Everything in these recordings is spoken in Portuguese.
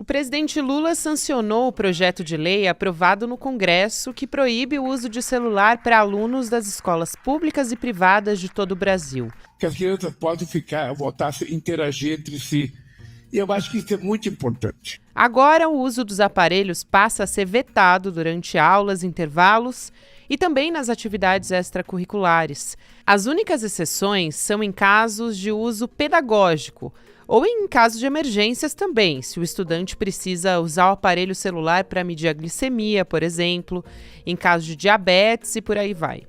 O presidente Lula sancionou o projeto de lei aprovado no Congresso que proíbe o uso de celular para alunos das escolas públicas e privadas de todo o Brasil. Que as crianças podem voltar a interagir entre si. E eu acho que isso é muito importante. Agora, o uso dos aparelhos passa a ser vetado durante aulas, intervalos e também nas atividades extracurriculares. As únicas exceções são em casos de uso pedagógico ou em caso de emergências também, se o estudante precisa usar o aparelho celular para medir a glicemia, por exemplo, em caso de diabetes e por aí vai.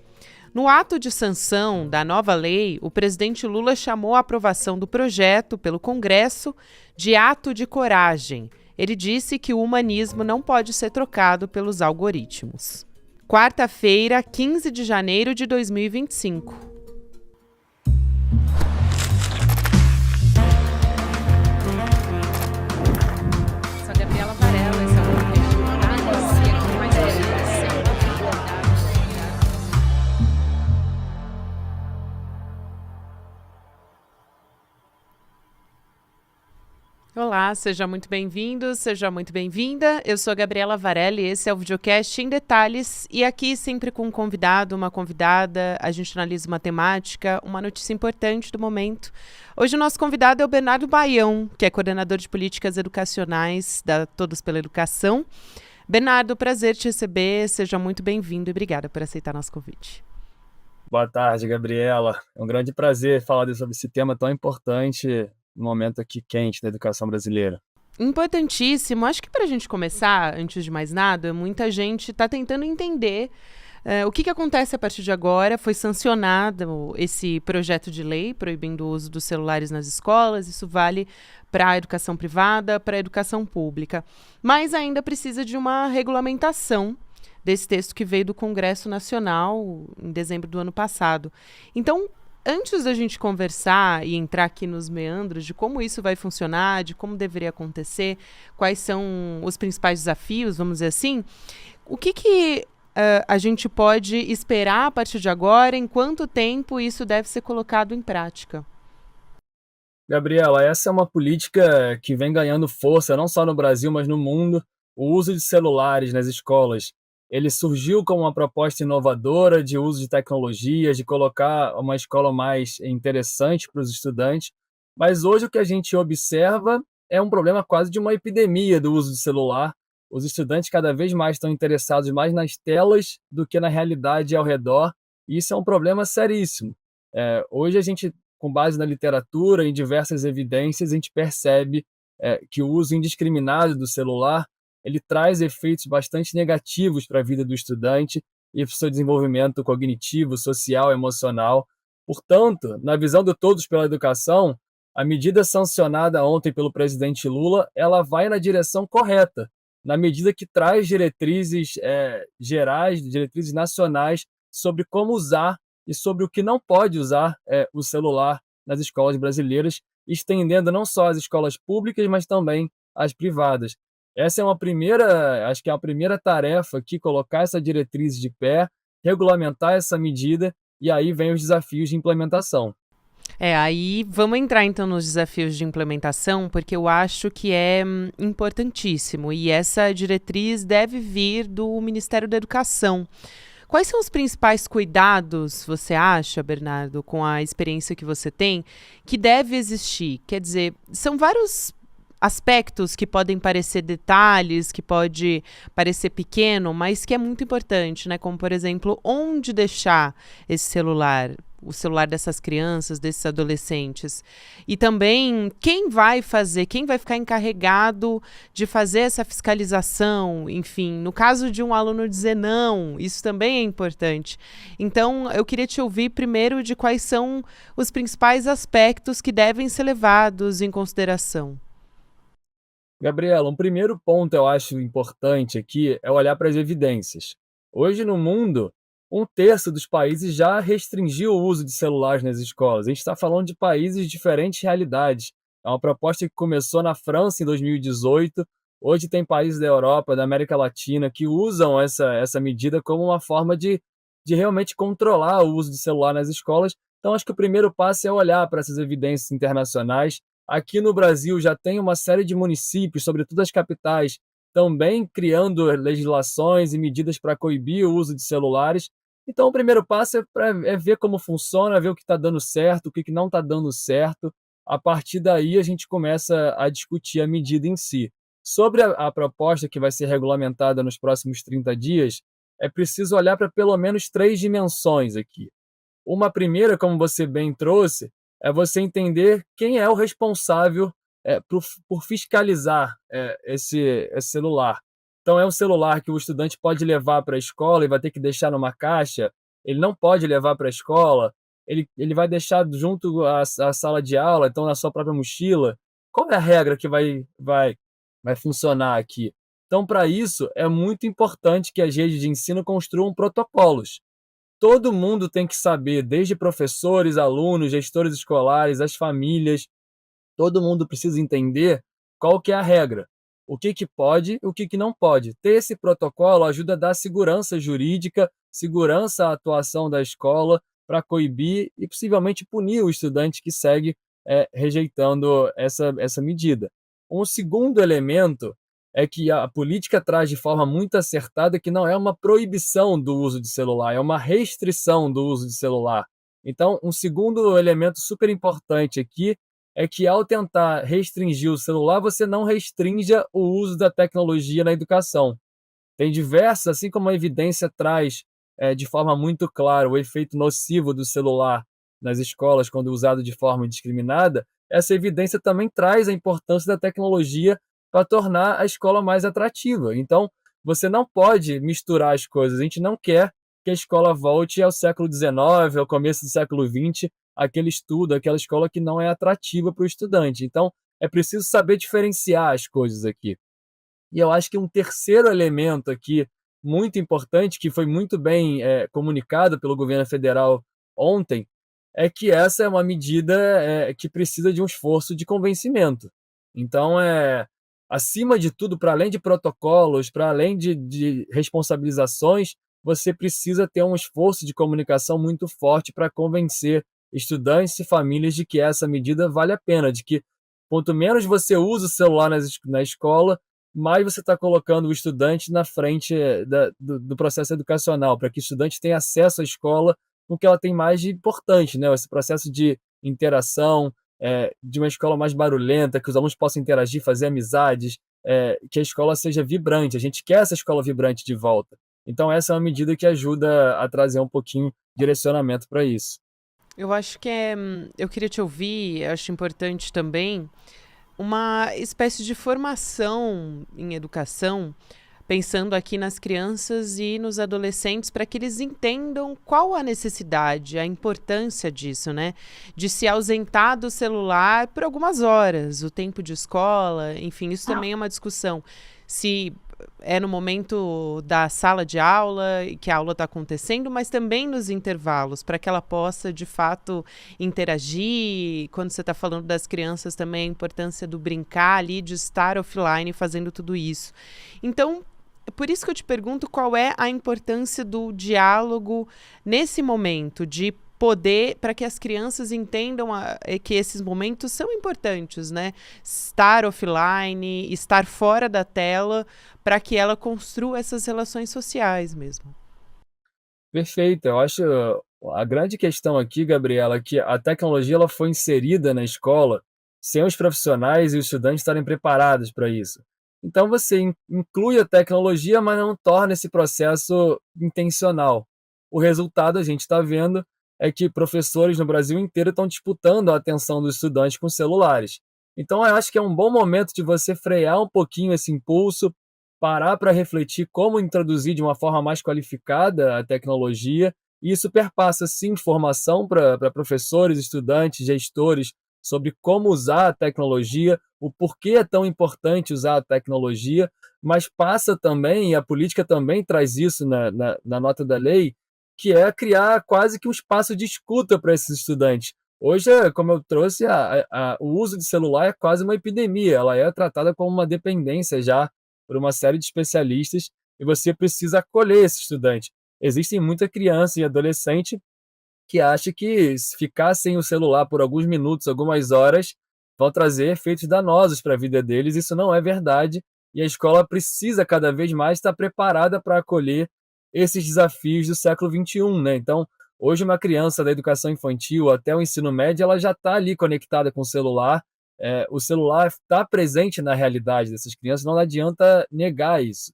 No ato de sanção da nova lei, o presidente Lula chamou a aprovação do projeto pelo Congresso de ato de coragem. Ele disse que o humanismo não pode ser trocado pelos algoritmos. Quarta-feira, 15 de janeiro de 2025. Sou a Gabriela Varela, esse é o podcast Notícia, com mais educação. Olá, seja muito bem-vindo, seja muito bem-vinda. Eu sou a Gabriela Varela e esse é o videocast em detalhes. E aqui sempre com um convidado, uma convidada, a gente analisa uma temática, uma notícia importante do momento. Hoje o nosso convidado é o Bernardo Baião, que é coordenador de políticas educacionais da Todos pela Educação. Bernardo, prazer te receber, seja muito bem-vindo e obrigada por aceitar nosso convite. Boa tarde, Gabriela. É um grande prazer falar sobre esse tema tão importante no momento aqui quente da educação brasileira. Importantíssimo. Acho que para a gente começar, antes de mais nada, muita gente está tentando entender o que acontece a partir de agora. Foi sancionado esse projeto de lei proibindo o uso dos celulares nas escolas. Isso vale para a educação privada, para a educação pública. Mas ainda precisa de uma regulamentação desse texto que veio do Congresso Nacional em dezembro do ano passado. Então, antes da gente conversar e entrar aqui nos meandros de como isso vai funcionar, de como deveria acontecer, quais são os principais desafios, vamos dizer assim, o que a gente pode esperar a partir de agora, em quanto tempo isso deve ser colocado em prática? Gabriela, essa é uma política que vem ganhando força não só no Brasil, mas no mundo. O uso de celulares nas escolas, ele surgiu como uma proposta inovadora de uso de tecnologias, de colocar uma escola mais interessante para os estudantes, mas hoje o que a gente observa é um problema quase de uma epidemia do uso do celular. Os estudantes cada vez mais estão interessados mais nas telas do que na realidade ao redor, e isso é um problema seríssimo. Hoje a gente, com base na literatura, em diversas evidências, a gente percebe que o uso indiscriminado do celular ele traz efeitos bastante negativos para a vida do estudante e para o seu desenvolvimento cognitivo, social, emocional. Portanto, na visão de Todos pela Educação, a medida sancionada ontem pelo presidente Lula, ela vai na direção correta, na medida que traz diretrizes gerais, diretrizes nacionais sobre como usar e sobre o que não pode usar o celular nas escolas brasileiras, estendendo não só as escolas públicas, mas também as privadas. Essa é acho que é a primeira tarefa aqui, colocar essa diretriz de pé, regulamentar essa medida, e aí vem os desafios de implementação. Aí vamos entrar então nos desafios de implementação, porque eu acho que é importantíssimo e essa diretriz deve vir do Ministério da Educação. Quais são os principais cuidados, você acha, Bernardo, com a experiência que você tem, que deve existir? Quer dizer, são vários aspectos que podem parecer detalhes, que pode parecer pequeno, mas que é muito importante, né? Como, por exemplo, onde deixar esse celular, o celular dessas crianças, desses adolescentes. E também quem vai ficar encarregado de fazer essa fiscalização, enfim, no caso de um aluno dizer não, isso também é importante. Então, eu queria te ouvir primeiro de quais são os principais aspectos que devem ser levados em consideração. Gabriela, um primeiro ponto eu acho importante aqui é olhar para as evidências. Hoje no mundo, 1/3 dos países já restringiu o uso de celulares nas escolas. A gente está falando de países de diferentes realidades. É uma proposta que começou na França em 2018. Hoje tem países da Europa, da América Latina, que usam essa medida como uma forma de realmente controlar o uso de celular nas escolas. Então, acho que o primeiro passo é olhar para essas evidências internacionais, Aqui no Brasil já tem uma série de municípios, sobretudo as capitais, também criando legislações e medidas para coibir o uso de celulares. Então, o primeiro passo é ver como funciona, ver o que está dando certo, o que não está dando certo. A partir daí, a gente começa a discutir a medida em si. Sobre a proposta que vai ser regulamentada nos próximos 30 dias, é preciso olhar para pelo menos três dimensões aqui. Uma primeira, como você bem trouxe, é você entender quem é o responsável por fiscalizar esse celular. Então, é um celular que o estudante pode levar para a escola e vai ter que deixar numa caixa, ele não pode levar para a escola, ele vai deixar junto à sala de aula, então na sua própria mochila. Qual é a regra que vai funcionar aqui? Então, para isso, é muito importante que as redes de ensino construam protocolos. Todo mundo tem que saber, desde professores, alunos, gestores escolares, as famílias, todo mundo precisa entender qual que é a regra, o que que pode e o que que não pode. Ter esse protocolo ajuda a dar segurança jurídica, segurança à atuação da escola para coibir e possivelmente punir o estudante que segue rejeitando essa medida. Um segundo elemento é que a política traz de forma muito acertada que não é uma proibição do uso de celular, é uma restrição do uso de celular. Então, um segundo elemento super importante aqui é que ao tentar restringir o celular, você não restrinja o uso da tecnologia na educação. Tem diversas, assim como a evidência traz de forma muito clara o efeito nocivo do celular nas escolas quando usado de forma indiscriminada, essa evidência também traz a importância da tecnologia para tornar a escola mais atrativa. Então, você não pode misturar as coisas. A gente não quer que a escola volte ao século XIX, ao começo do século XX, aquele estudo, aquela escola que não é atrativa para o estudante. Então, é preciso saber diferenciar as coisas aqui. E eu acho que um terceiro elemento aqui, muito importante, que foi muito bem comunicado pelo governo federal ontem, é que essa é uma medida que precisa de um esforço de convencimento. Então, acima de tudo, para além de protocolos, para além de responsabilizações, você precisa ter um esforço de comunicação muito forte para convencer estudantes e famílias de que essa medida vale a pena, de que quanto menos você usa o celular na escola, mais você está colocando o estudante na frente do processo educacional, para que o estudante tenha acesso à escola com o que ela tem mais de importante, né? Esse processo de interação, de uma escola mais barulhenta, que os alunos possam interagir, fazer amizades, que a escola seja vibrante. A gente quer essa escola vibrante de volta. Então, essa é uma medida que ajuda a trazer um pouquinho de direcionamento para isso. Eu acho que eu queria te ouvir, acho importante também uma espécie de formação em educação, pensando aqui nas crianças e nos adolescentes, para que eles entendam qual a necessidade, a importância disso, né? De se ausentar do celular por algumas horas, o tempo de escola, enfim, isso também é uma discussão. Se é no momento da sala de aula, que a aula está acontecendo, mas também nos intervalos, para que ela possa, de fato, interagir. Quando você está falando das crianças, também a importância do brincar ali, de estar offline fazendo tudo isso. Então, por isso que eu te pergunto qual é a importância do diálogo nesse momento, de poder, para que as crianças entendam que esses momentos são importantes, né? Estar offline, estar fora da tela, para que ela construa essas relações sociais mesmo. Perfeito. Eu acho a grande questão aqui, Gabriela, é que a tecnologia ela foi inserida na escola sem os profissionais e os estudantes estarem preparados para isso. Então você inclui a tecnologia, mas não torna esse processo intencional. O resultado a gente está vendo é que professores no Brasil inteiro estão disputando a atenção dos estudantes com celulares. Então eu acho que é um bom momento de você frear um pouquinho esse impulso, parar para refletir como introduzir de uma forma mais qualificada a tecnologia, e isso perpassa sim formação para professores, estudantes, gestores, sobre como usar a tecnologia, o porquê é tão importante usar a tecnologia, mas passa também, e a política também traz isso na nota da lei, que é criar quase que um espaço de escuta para esses estudantes. Hoje, como eu trouxe, o uso de celular é quase uma epidemia, ela é tratada como uma dependência já por uma série de especialistas, e você precisa acolher esse estudante. Existem muita criança e adolescente que acha que se ficar sem o celular por alguns minutos, algumas horas, vão trazer efeitos danosos para a vida deles. Isso não é verdade e a escola precisa cada vez mais estar preparada para acolher esses desafios do século XXI, né? Então, hoje uma criança da educação infantil até o ensino médio, ela já está ali conectada com o celular. O celular está presente na realidade dessas crianças, não adianta negar isso.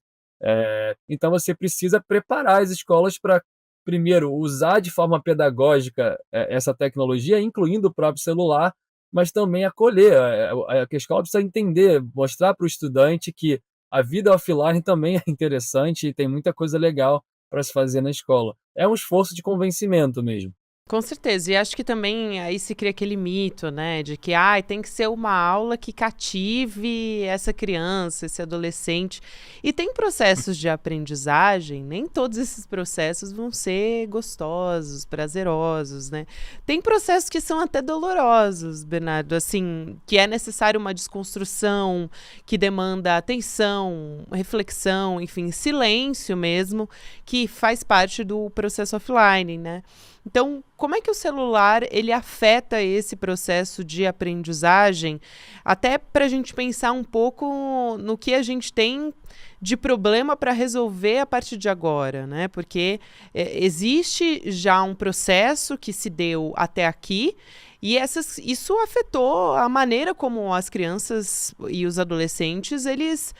Então você precisa preparar as escolas para, primeiro, usar de forma pedagógica essa tecnologia, incluindo o próprio celular, mas também acolher. A escola precisa entender, mostrar para o estudante que a vida offline também é interessante e tem muita coisa legal para se fazer na escola. É um esforço de convencimento mesmo. Com certeza, e acho que também aí se cria aquele mito, né, de que tem que ser uma aula que cative essa criança, esse adolescente. E tem processos de aprendizagem, nem todos esses processos vão ser gostosos, prazerosos, né? Tem processos que são até dolorosos, Bernardo, assim, que é necessário uma desconstrução, que demanda atenção, reflexão, enfim, silêncio mesmo, que faz parte do processo offline, né? Então, como é que o celular ele afeta esse processo de aprendizagem? Até para a gente pensar um pouco no que a gente tem de problema para resolver a partir de agora, né? Porque existe já um processo que se deu até aqui e isso afetou a maneira como as crianças e os adolescentes eles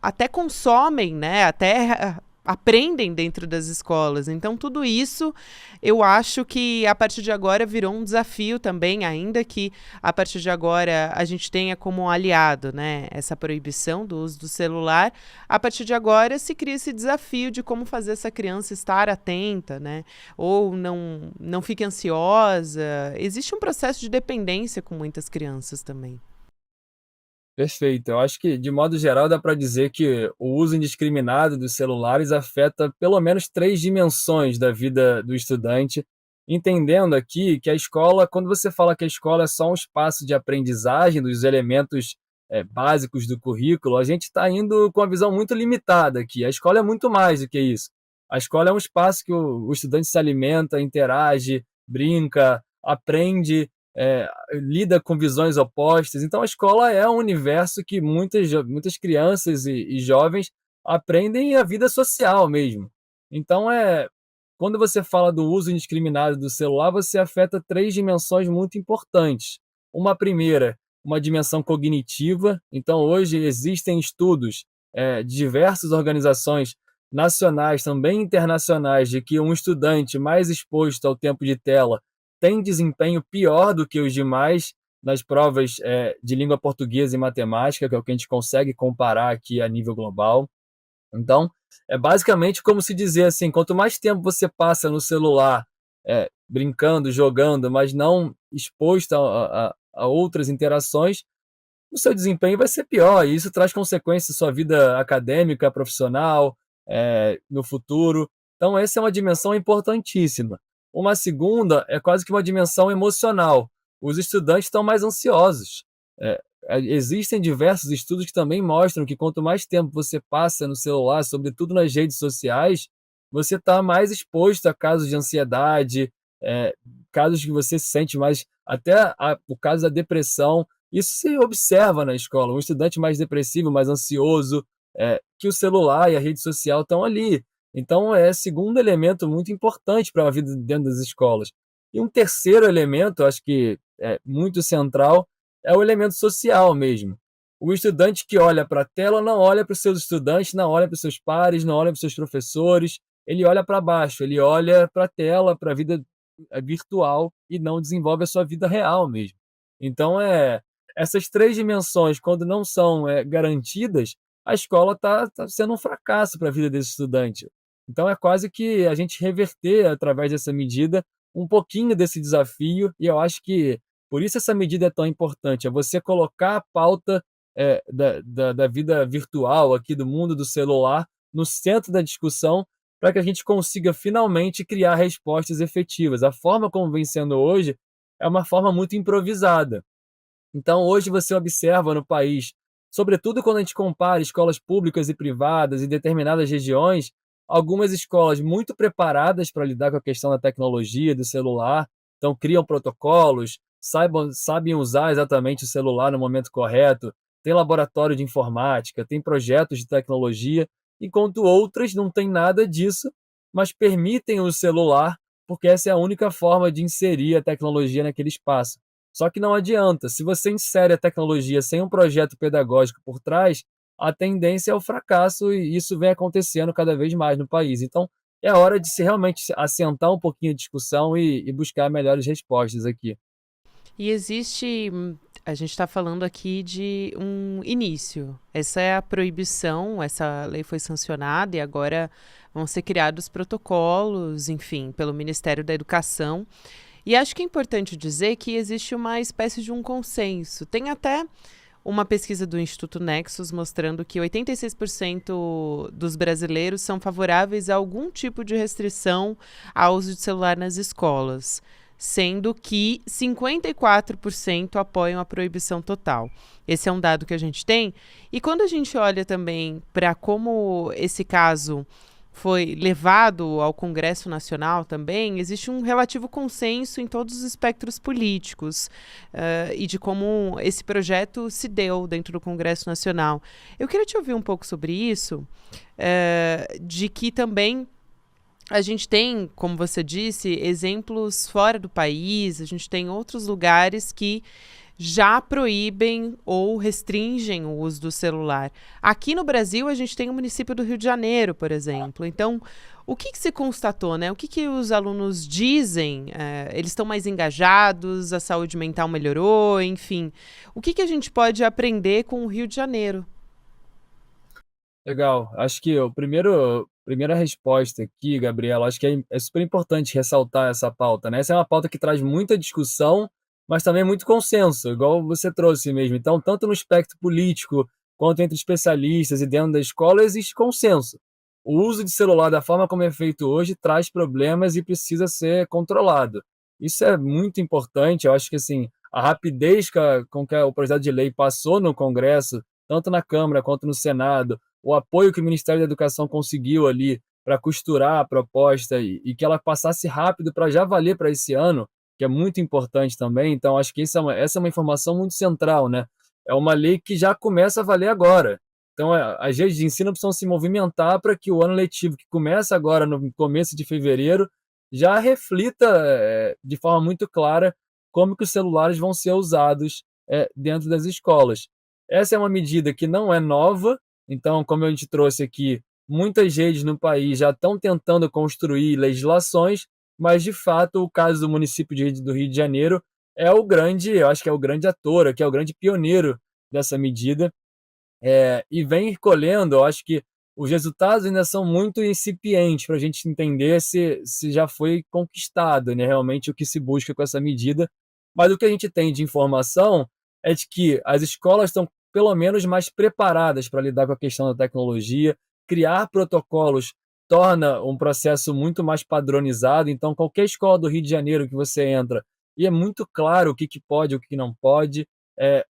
até consomem, né? Até aprendem dentro das escolas. Então, tudo isso eu acho que a partir de agora virou um desafio também, ainda que a partir de agora a gente tenha como aliado, né, essa proibição do uso do celular. A partir de agora se cria esse desafio de como fazer essa criança estar atenta, né, ou não fique ansiosa. Existe um processo de dependência com muitas crianças também. Perfeito. Eu acho que, de modo geral, dá para dizer que o uso indiscriminado dos celulares afeta pelo menos três dimensões da vida do estudante, entendendo aqui que a escola, quando você fala que a escola é só um espaço de aprendizagem dos elementos básicos do currículo, a gente está indo com uma visão muito limitada aqui. A escola é muito mais do que isso. A escola é um espaço que o estudante se alimenta, interage, brinca, aprende, lida com visões opostas. Então, a escola é um universo que muitas crianças e jovens aprendem a vida social mesmo. Então, quando você fala do uso indiscriminado do celular, você afeta três dimensões muito importantes. Uma primeira, uma dimensão cognitiva. Então, hoje existem estudos de diversas organizações nacionais, também internacionais, de que um estudante mais exposto ao tempo de tela tem desempenho pior do que os demais nas provas de língua portuguesa e matemática, que é o que a gente consegue comparar aqui a nível global. Então, é basicamente como se dizer assim, quanto mais tempo você passa no celular brincando, jogando, mas não exposto a outras interações, o seu desempenho vai ser pior, e isso traz consequências na sua vida acadêmica, profissional, no futuro. Então, essa é uma dimensão importantíssima. Uma segunda é quase que uma dimensão emocional. Os estudantes estão mais ansiosos. Existem diversos estudos que também mostram que quanto mais tempo você passa no celular, sobretudo nas redes sociais, você está mais exposto a casos de ansiedade, casos que você se sente mais, até o caso da depressão. Isso se observa na escola. Um estudante mais depressivo, mais ansioso, que o celular e a rede social estão ali. Então, é o segundo elemento muito importante para a vida dentro das escolas. E um terceiro elemento, acho que é muito central, é o elemento social mesmo. O estudante que olha para a tela não olha para os seus estudantes, não olha para os seus pares, não olha para os seus professores, ele olha para baixo, ele olha para a tela, para a vida virtual e não desenvolve a sua vida real mesmo. Então, essas três dimensões, quando não são garantidas, a escola está sendo um fracasso para a vida desse estudante. Então, é quase que a gente reverter, através dessa medida, um pouquinho desse desafio, e eu acho que por isso essa medida é tão importante, é você colocar a pauta da vida virtual, aqui do mundo do celular, no centro da discussão, para que a gente consiga finalmente criar respostas efetivas. A forma como vem sendo hoje é uma forma muito improvisada. Então, hoje você observa no país, sobretudo quando a gente compara escolas públicas e privadas em determinadas regiões, algumas escolas muito preparadas para lidar com a questão da tecnologia, do celular, então criam protocolos, sabem usar exatamente o celular no momento correto, tem laboratório de informática, tem projetos de tecnologia, enquanto outras não têm nada disso, mas permitem o celular, porque essa é a única forma de inserir a tecnologia naquele espaço. Só que não adianta, se você insere a tecnologia sem um projeto pedagógico por trás, a tendência é o fracasso e isso vem acontecendo cada vez mais no país. Então, é hora de se realmente assentar um pouquinho a discussão e buscar melhores respostas aqui. E existe, a gente está falando aqui de um início. Essa é a proibição, essa lei foi sancionada e agora vão ser criados protocolos, enfim, pelo Ministério da Educação. E acho que é importante dizer que existe uma espécie de um consenso. Tem até uma pesquisa do Instituto Nexus mostrando que 86% dos brasileiros são favoráveis a algum tipo de restrição ao uso de celular nas escolas, sendo que 54% apoiam a proibição total. Esse é um dado que a gente tem. E quando a gente olha também para como esse caso foi levado ao Congresso Nacional também, existe um relativo consenso em todos os espectros políticos e de como esse projeto se deu dentro do Congresso Nacional. Eu queria te ouvir um pouco sobre isso, de que também a gente tem, como você disse, exemplos fora do país, a gente tem outros lugares que já proíbem ou restringem o uso do celular. Aqui no Brasil, a gente tem o município do Rio de Janeiro, por exemplo. Então, o que se constatou, né? O que os alunos dizem? Eles estão mais engajados, a saúde mental melhorou, enfim. O que a gente pode aprender com o Rio de Janeiro? Legal. Acho que primeira resposta aqui, Gabriela, acho que é super importante ressaltar essa pauta, né? Essa é uma pauta que traz muita discussão, mas também muito consenso, igual você trouxe mesmo. Então, tanto no espectro político, quanto entre especialistas e dentro da escola, existe consenso. O uso de celular da forma como é feito hoje traz problemas e precisa ser controlado. Isso é muito importante. Eu acho que assim, a rapidez com que o projeto de lei passou no Congresso, tanto na Câmara quanto no Senado, o apoio que o Ministério da Educação conseguiu ali para costurar a proposta e que ela passasse rápido para já valer para esse ano, que é muito importante também. Então, acho que essa é uma informação muito central, né? É uma lei que já começa a valer agora. Então, as redes de ensino precisam se movimentar para que o ano letivo, que começa agora no começo de fevereiro, já reflita de forma muito clara como que os celulares vão ser usados dentro das escolas. Essa é uma medida que não é nova, então, como a gente trouxe aqui, muitas redes no país já estão tentando construir legislações, mas, de fato, o caso do município do Rio de Janeiro eu acho que é o grande ator, que é o grande pioneiro dessa medida, e vem colhendo, eu acho que os resultados ainda são muito incipientes para a gente entender se já foi conquistado, né, realmente o que se busca com essa medida, mas o que a gente tem de informação é de que as escolas estão pelo menos mais preparadas para lidar com a questão da tecnologia, criar protocolos torna um processo muito mais padronizado, então qualquer escola do Rio de Janeiro que você entra, e é muito claro o que pode e o que não pode,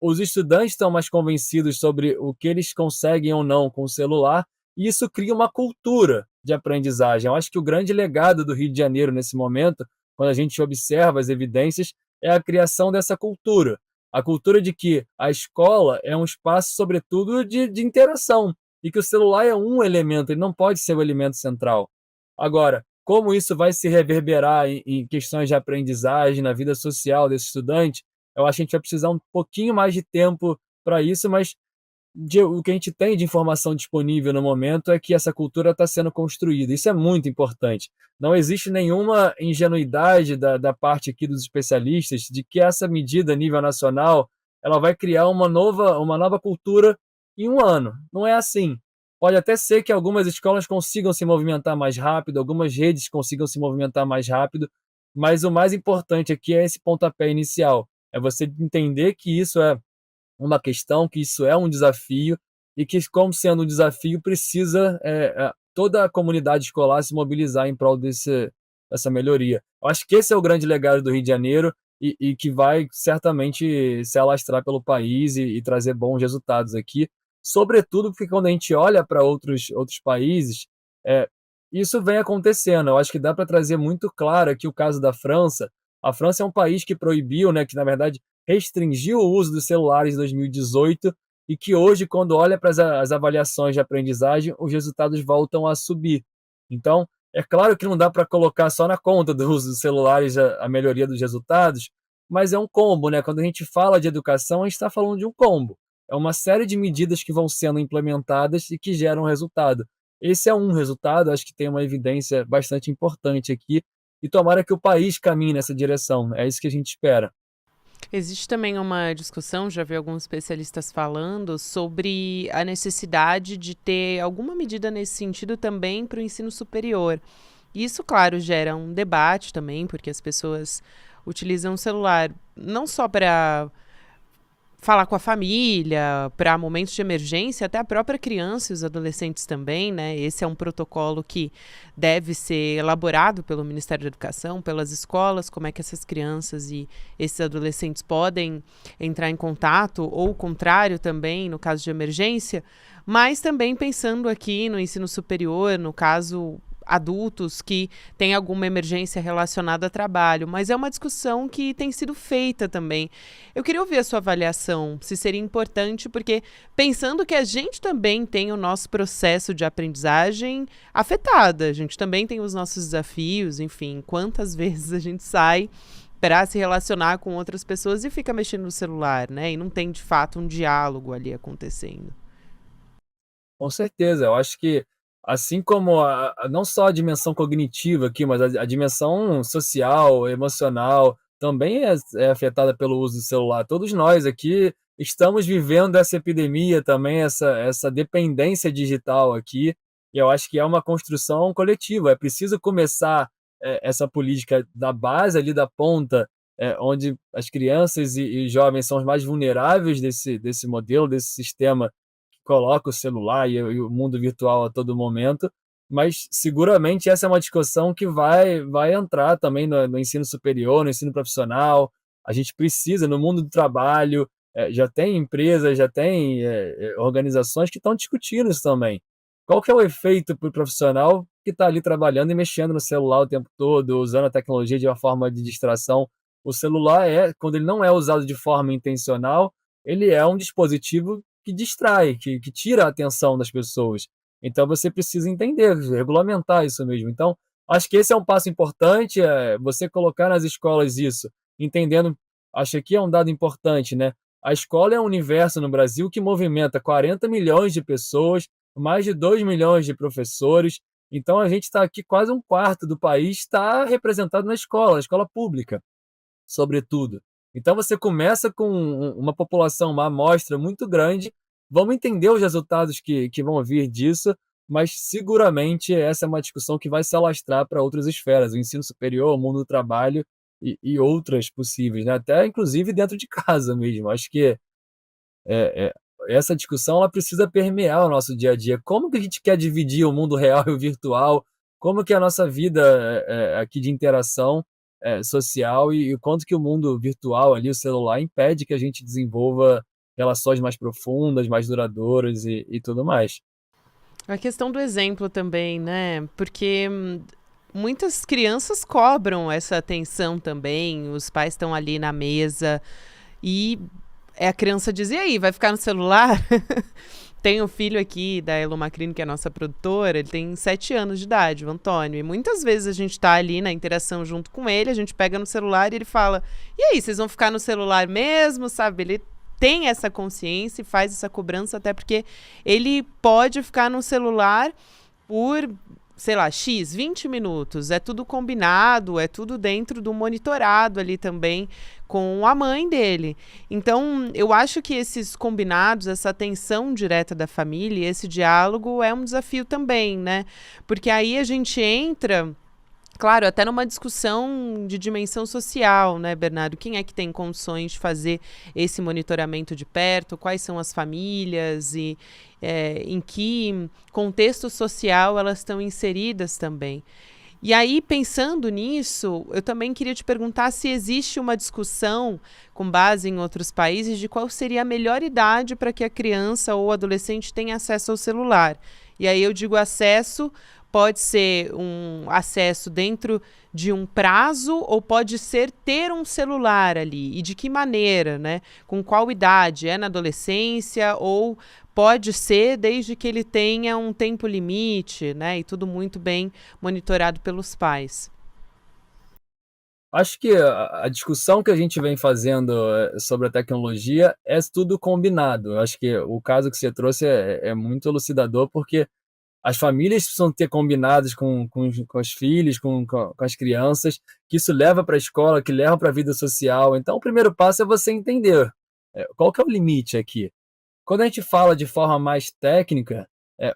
os estudantes estão mais convencidos sobre o que eles conseguem ou não com o celular, e isso cria uma cultura de aprendizagem. Eu acho que o grande legado do Rio de Janeiro nesse momento, quando a gente observa as evidências, é a criação dessa cultura. A cultura de que a escola é um espaço, sobretudo, de interação, e que o celular é um elemento, ele não pode ser o elemento central. Agora, como isso vai se reverberar em questões de aprendizagem, na vida social desse estudante, eu acho que a gente vai precisar um pouquinho mais de tempo para isso, mas o que a gente tem de informação disponível no momento é que essa cultura está sendo construída. Isso é muito importante. Não existe nenhuma ingenuidade da parte aqui dos especialistas de que essa medida a nível nacional ela vai criar uma nova cultura em um ano. Não é assim. Pode até ser que algumas escolas consigam se movimentar mais rápido, algumas redes consigam se movimentar mais rápido, mas o mais importante aqui é esse pontapé inicial. É você entender que isso é uma questão, que isso é um desafio e que, como sendo um desafio, precisa toda a comunidade escolar se mobilizar em prol dessa melhoria. Eu acho que esse é o grande legado do Rio de Janeiro e que vai certamente se alastrar pelo país e trazer bons resultados aqui, sobretudo porque quando a gente olha para outros países, isso vem acontecendo. Eu acho que dá para trazer muito claro aqui o caso da França, A França é um país que proibiu, né, que na verdade restringiu o uso dos celulares em 2018 e que hoje, quando olha para as avaliações de aprendizagem, os resultados voltam a subir. Então, é claro que não dá para colocar só na conta do uso dos celulares a melhoria dos resultados, mas é um combo, né? Quando a gente fala de educação, a gente está falando de um combo. É uma série de medidas que vão sendo implementadas e que geram resultado. Esse é um resultado, acho que tem uma evidência bastante importante aqui, e tomara que o país caminhe nessa direção. É isso que a gente espera. Existe também uma discussão, já vi alguns especialistas falando, sobre a necessidade de ter alguma medida nesse sentido também para o ensino superior. Isso, claro, gera um debate também, porque as pessoas utilizam o celular não só para falar com a família, para momentos de emergência, até a própria criança e os adolescentes também, né? Esse é um protocolo que deve ser elaborado pelo Ministério da Educação, pelas escolas, como é que essas crianças e esses adolescentes podem entrar em contato, ou o contrário também, no caso de emergência, mas também pensando aqui no ensino superior, no caso adultos que têm alguma emergência relacionada a trabalho, mas é uma discussão que tem sido feita também. Eu queria ouvir a sua avaliação, se seria importante, porque pensando que a gente também tem o nosso processo de aprendizagem afetada, a gente também tem os nossos desafios, enfim, quantas vezes a gente sai para se relacionar com outras pessoas e fica mexendo no celular, né? E não tem de fato um diálogo ali acontecendo. Com certeza, eu acho que assim como não só a dimensão cognitiva aqui, mas a dimensão social, emocional, também é afetada pelo uso do celular. Todos nós aqui estamos vivendo essa epidemia também, essa dependência digital aqui, e eu acho que é uma construção coletiva. É preciso começar essa política da base ali da ponta, onde as crianças e jovens são os mais vulneráveis desse modelo, desse sistema coloca o celular e o mundo virtual a todo momento, mas seguramente essa é uma discussão que vai entrar também no ensino superior, no ensino profissional. A gente precisa, no mundo do trabalho, já tem empresas, já tem organizações que estão discutindo isso também. Qual que é o efeito para o profissional que está ali trabalhando e mexendo no celular o tempo todo, usando a tecnologia de uma forma de distração? O celular, quando ele não é usado de forma intencional, ele é um dispositivo que distrai, que tira a atenção das pessoas. Então você precisa entender, regulamentar isso mesmo. Então, acho que esse é um passo importante, você colocar nas escolas isso, entendendo, acho que aqui é um dado importante, né? A escola é um universo no Brasil que movimenta 40 milhões de pessoas, mais de 2 milhões de professores. Então a gente está aqui, quase um quarto do país está representado na escola pública, sobretudo. Então você começa com uma população, uma amostra muito grande, vamos entender os resultados que vão vir disso, mas seguramente essa é uma discussão que vai se alastrar para outras esferas, o ensino superior, o mundo do trabalho e outras possíveis, né? Até inclusive dentro de casa mesmo. Acho que é, essa discussão ela precisa permear o nosso dia a dia. Como que a gente quer dividir o mundo real e o virtual? Como que é a nossa vida aqui de interação social e o quanto que o mundo virtual ali, o celular, impede que a gente desenvolva relações mais profundas, mais duradouras e tudo mais. A questão do exemplo também, né? Porque muitas crianças cobram essa atenção também, os pais estão ali na mesa e a criança diz, e aí, vai ficar no celular? Tem um filho aqui da Elo Macrini, que é a nossa produtora, ele tem 7 anos de idade, o Antônio, e muitas vezes a gente tá ali na interação junto com ele, a gente pega no celular e ele fala, e aí, vocês vão ficar no celular mesmo, sabe? Ele tem essa consciência e faz essa cobrança, até porque ele pode ficar no celular por, sei lá, 20 minutos. É tudo combinado, é tudo dentro do monitorado ali também com a mãe dele. Então, eu acho que esses combinados, essa atenção direta da família, esse diálogo é um desafio também, né? Porque aí a gente entra... Claro, até numa discussão de dimensão social, né, Bernardo? Quem é que tem condições de fazer esse monitoramento de perto? Quais são as famílias e em que contexto social elas estão inseridas também? E aí, pensando nisso, eu também queria te perguntar se existe uma discussão, com base em outros países, de qual seria a melhor idade para que a criança ou adolescente tenha acesso ao celular. E aí eu digo acesso pode ser um acesso dentro de um prazo ou pode ser ter um celular ali? E de que maneira, né? Com qual idade? É na adolescência ou pode ser desde que ele tenha um tempo limite, né? E tudo muito bem monitorado pelos pais. Acho que a discussão que a gente vem fazendo sobre a tecnologia é tudo combinado. Eu acho que o caso que você trouxe é muito elucidador, porque as famílias precisam ter combinados com os filhos, com as crianças, que isso leva para a escola, que leva para a vida social. Então, o primeiro passo é você entender qual que é o limite aqui. Quando a gente fala de forma mais técnica,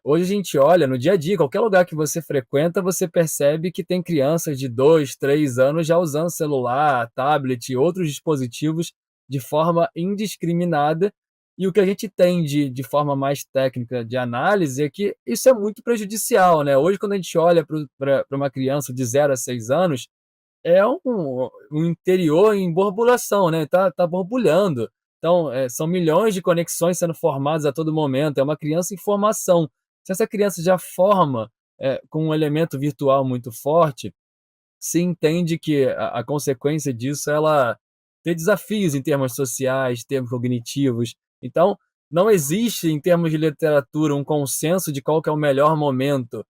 hoje a gente olha no dia a dia, qualquer lugar que você frequenta, você percebe que tem crianças de 2, 3 anos já usando celular, tablet e outros dispositivos de forma indiscriminada. E o que a gente tem de forma mais técnica de análise é que isso é muito prejudicial, né? Hoje, quando a gente olha para uma criança de 0 a 6 anos, é um interior em borbulhação, né? Tá borbulhando. Então, são milhões de conexões sendo formadas a todo momento. É uma criança em formação. Se essa criança já forma com um elemento virtual muito forte, se entende que a consequência disso é ela ter desafios em termos sociais, termos cognitivos. Então, não existe, em termos de literatura, um consenso de qual que é o melhor momento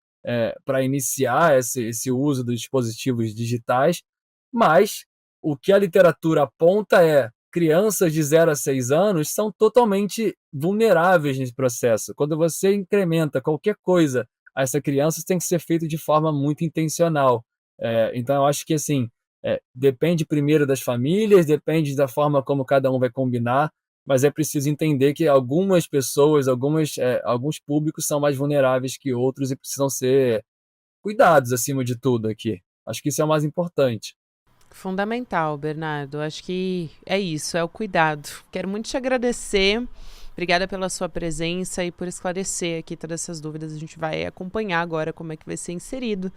para iniciar esse uso dos dispositivos digitais, mas o que a literatura aponta é crianças de 0 a 6 anos são totalmente vulneráveis nesse processo. Quando você incrementa qualquer coisa a essa criança, isso tem que ser feito de forma muito intencional. Então, eu acho que assim, depende primeiro das famílias, depende da forma como cada um vai combinar, mas é preciso entender que algumas pessoas, alguns públicos são mais vulneráveis que outros e precisam ser cuidados acima de tudo aqui. Acho que isso é o mais importante. Fundamental, Bernardo. Acho que é isso, é o cuidado. Quero muito te agradecer. Obrigada pela sua presença e por esclarecer aqui todas essas dúvidas. A gente vai acompanhar agora como é que vai ser inserida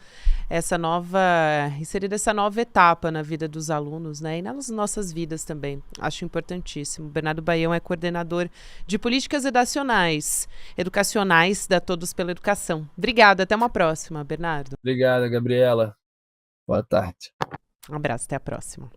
essa nova etapa na vida dos alunos, né? E nas nossas vidas também. Acho importantíssimo. Bernardo Baião é coordenador de políticas educacionais da Todos pela Educação. Obrigada, até uma próxima, Bernardo. Obrigado, Gabriela. Boa tarde. Um abraço, até a próxima.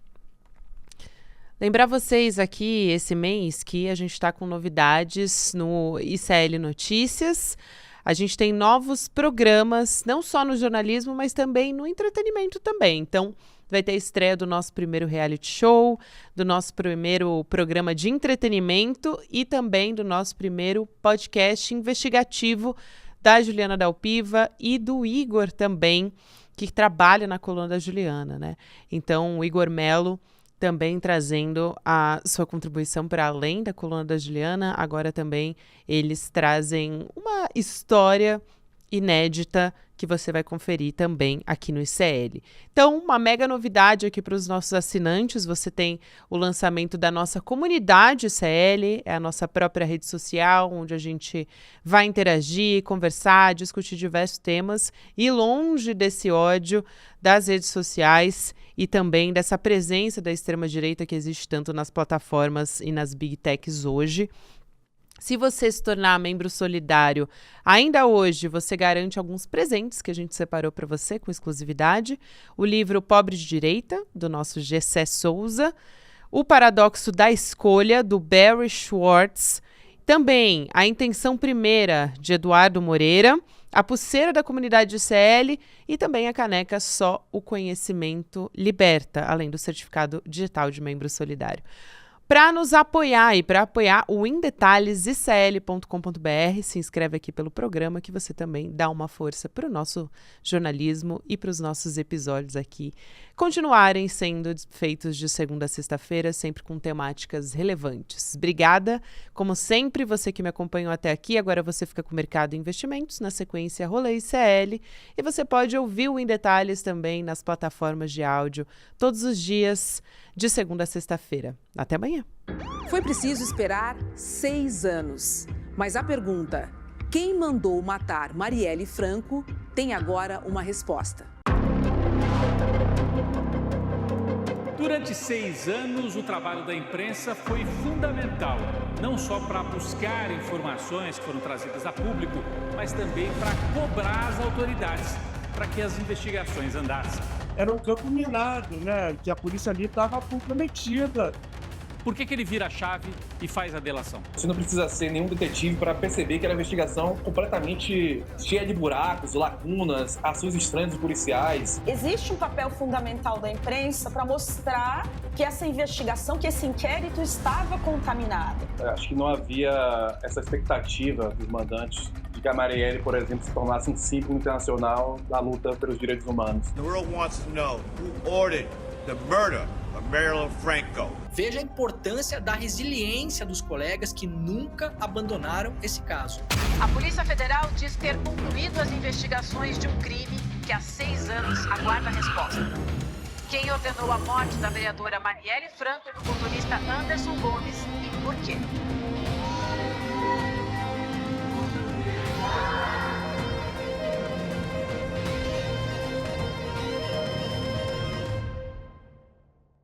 Lembrar vocês aqui, esse mês, que a gente está com novidades no ICL Notícias. A gente tem novos programas, não só no jornalismo, mas também no entretenimento também. Então, vai ter a estreia do nosso primeiro reality show, do nosso primeiro programa de entretenimento e também do nosso primeiro podcast investigativo da Juliana Dalpiva e do Igor também, que trabalha na coluna da Juliana, né? Então, o Igor Melo também trazendo a sua contribuição para além da coluna da Juliana. Agora também eles trazem uma história inédita que você vai conferir também aqui no ICL. Então, uma mega novidade aqui para os nossos assinantes. Você tem o lançamento da nossa comunidade ICL, é a nossa própria rede social, onde a gente vai interagir, conversar, discutir diversos temas e longe desse ódio das redes sociais e também dessa presença da extrema-direita que existe tanto nas plataformas e nas big techs hoje. Se você se tornar membro solidário, ainda hoje você garante alguns presentes que a gente separou para você com exclusividade. O livro Pobre de Direita, do nosso Gessé Souza. O Paradoxo da Escolha, do Barry Schwartz. Também A Intenção Primeira, de Eduardo Moreira. A pulseira da comunidade ICL e também a caneca Só o Conhecimento Liberta, além do certificado digital de membro solidário. Para nos apoiar e para apoiar o Em Detalhes, icl.com.br, se inscreve aqui pelo programa que você também dá uma força para o nosso jornalismo e para os nossos episódios aqui continuarem sendo feitos de segunda a sexta-feira, sempre com temáticas relevantes. Obrigada, como sempre, você que me acompanhou até aqui. Agora você fica com o Mercado e Investimentos, na sequência Rolê ICL, e você pode ouvir o Em Detalhes também nas plataformas de áudio todos os dias, de segunda a sexta-feira. Até amanhã. Foi preciso esperar 6 anos. Mas a pergunta, quem mandou matar Marielle Franco, tem agora uma resposta. Durante 6 anos, o trabalho da imprensa foi fundamental, não só para buscar informações que foram trazidas a público, mas também para cobrar as autoridades, para que as investigações andassem. Era um campo minado, né? Que a polícia ali estava comprometida. Por que ele vira a chave e faz a delação? Você não precisa ser nenhum detetive para perceber que era uma investigação completamente cheia de buracos, lacunas, ações estranhas dos policiais. Existe um papel fundamental da imprensa para mostrar que essa investigação, que esse inquérito estava contaminado. Acho que não havia essa expectativa dos mandantes de que a Marielle, por exemplo, se tornasse um símbolo internacional da luta pelos direitos humanos. The world wants to know who ordered the murder of Marielle Franco. Veja a importância da resiliência dos colegas que nunca abandonaram esse caso. A Polícia Federal diz ter concluído as investigações de um crime que há 6 anos aguarda resposta. Quem ordenou a morte da vereadora Marielle Franco e do motorista Anderson Gomes e por quê?